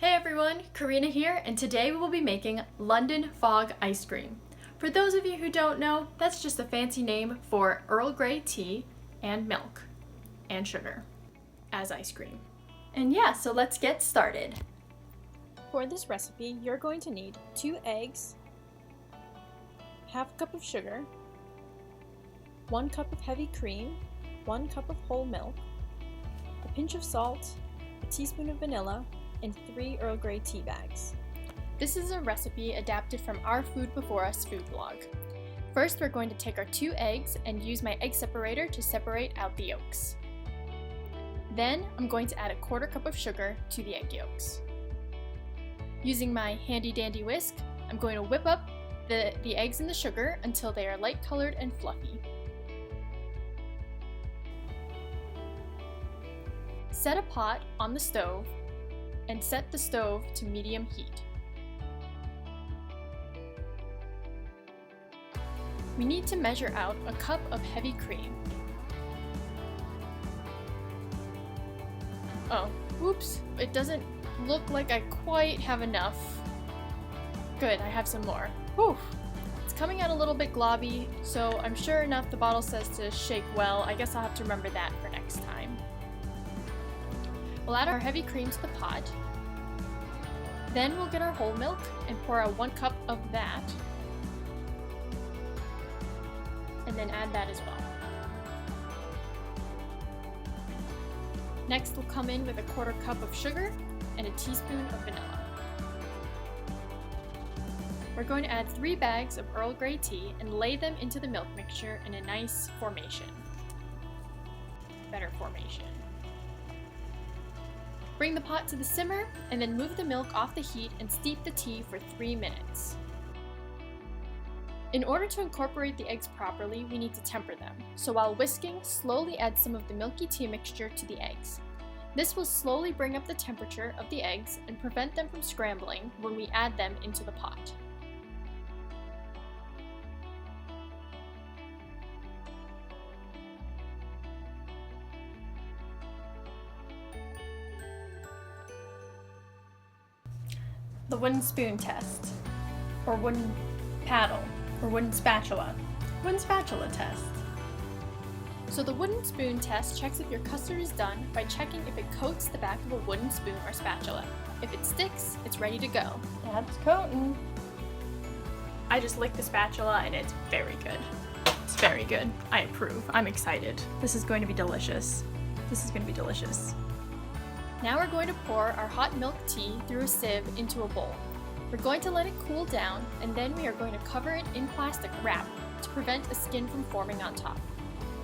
Hey everyone, Karina here, and today we will be making London Fog ice cream. For those of you who don't know, that's just a fancy name for Earl Grey tea and milk and sugar as ice cream. And yeah, so let's get started. For this recipe, you're going to need 2 eggs, half a cup of sugar, 1 cup of heavy cream, 1 cup of whole milk, a pinch of salt, a teaspoon of vanilla, and 3 Earl Grey tea bags. This is a recipe adapted from our Food Before Us food blog. First, we're going to take our 2 eggs and use my egg separator to separate out the yolks. Then, I'm going to add a 1/4 cup of sugar to the egg yolks. Using my handy dandy whisk, I'm going to whip up the eggs and the sugar until they are light colored and fluffy. Set a pot on the stove and set the stove to medium heat. We need to measure out a cup of heavy cream. Oh, whoops, it doesn't look like I quite have enough. Good, I have some more. Whew! It's coming out a little bit globby, so I'm sure enough the bottle says to shake well. I guess I'll have to remember that for next time. We'll add our heavy cream to the pot. Then we'll get our whole milk and pour out 1 cup of that. And then add that as well. Next we'll come in with a 1/4 cup of sugar and a teaspoon of vanilla. We're going to add 3 bags of Earl Grey tea and lay them into the milk mixture in a nice formation. Better formation. Bring the pot to the simmer and then move the milk off the heat and steep the tea for 3 minutes. In order to incorporate the eggs properly, we need to temper them. So while whisking, slowly add some of the milky tea mixture to the eggs. This will slowly bring up the temperature of the eggs and prevent them from scrambling when we add them into the pot. The wooden spoon test, or wooden paddle, or wooden spatula test. So the wooden spoon test checks if your custard is done by checking if it coats the back of a wooden spoon or spatula. If it sticks, it's ready to go. That's coating. I just licked the spatula and it's very good. It's very good. I approve. I'm excited. This is going to be delicious. This is going to be delicious. Now we're going to pour our hot milk tea through a sieve into a bowl. We're going to let it cool down, and then we are going to cover it in plastic wrap to prevent a skin from forming on top.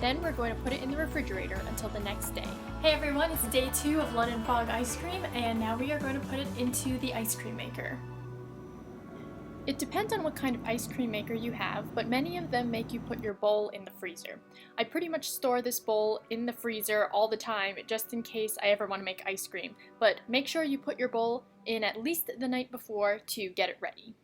Then we're going to put it in the refrigerator until the next day. Hey everyone, it's day 2 of London Fog ice cream, and now we are going to put it into the ice cream maker. It depends on what kind of ice cream maker you have, but many of them make you put your bowl in the freezer. I pretty much store this bowl in the freezer all the time just in case I ever want to make ice cream, but make sure you put your bowl in at least the night before to get it ready.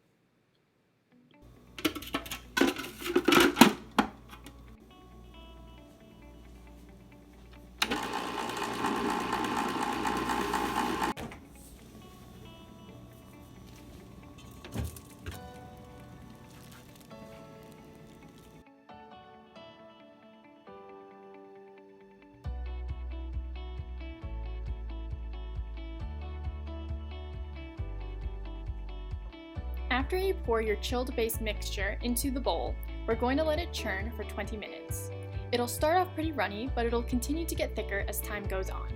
After you pour your chilled base mixture into the bowl, we're going to let it churn for 20 minutes. It'll start off pretty runny, but it'll continue to get thicker as time goes on.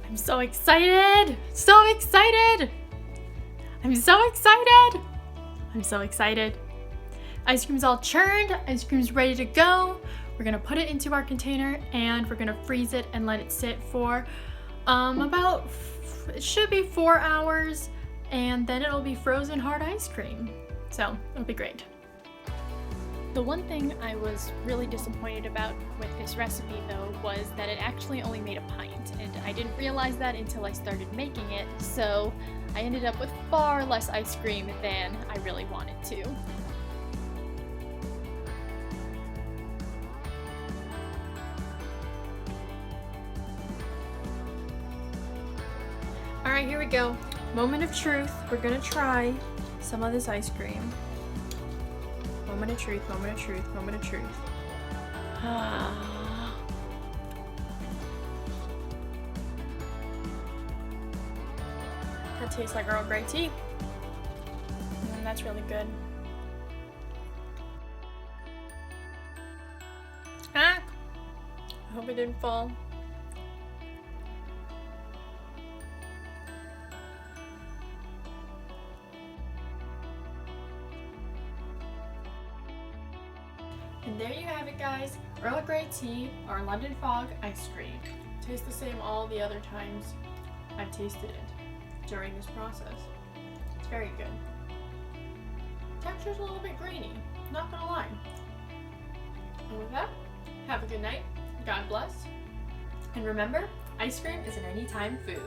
I'm so excited! So excited! I'm so excited! I'm so excited. Ice cream's all churned, ice cream's ready to go. We're gonna put it into our container and we're gonna freeze it and let it sit for it should be 4 hours, and then it'll be frozen hard ice cream. So it'll be great. The one thing I was really disappointed about with this recipe though was that it actually only made a pint, and I didn't realize that until I started making it, so I ended up with far less ice cream than I really wanted to. Alright, here we go. Moment of truth. We're gonna try some of this ice cream. Moment of truth, moment of truth, moment of truth. That tastes like Earl Grey tea. That's really good. Ah! I hope it didn't fall. And there you have it, guys. Earl Grey tea or London Fog ice cream. Tastes the same all the other times I've tasted it during this process. It's very good. Texture's a little bit grainy, not gonna lie. And with that, have a good night. God bless. And remember, ice cream is an anytime food.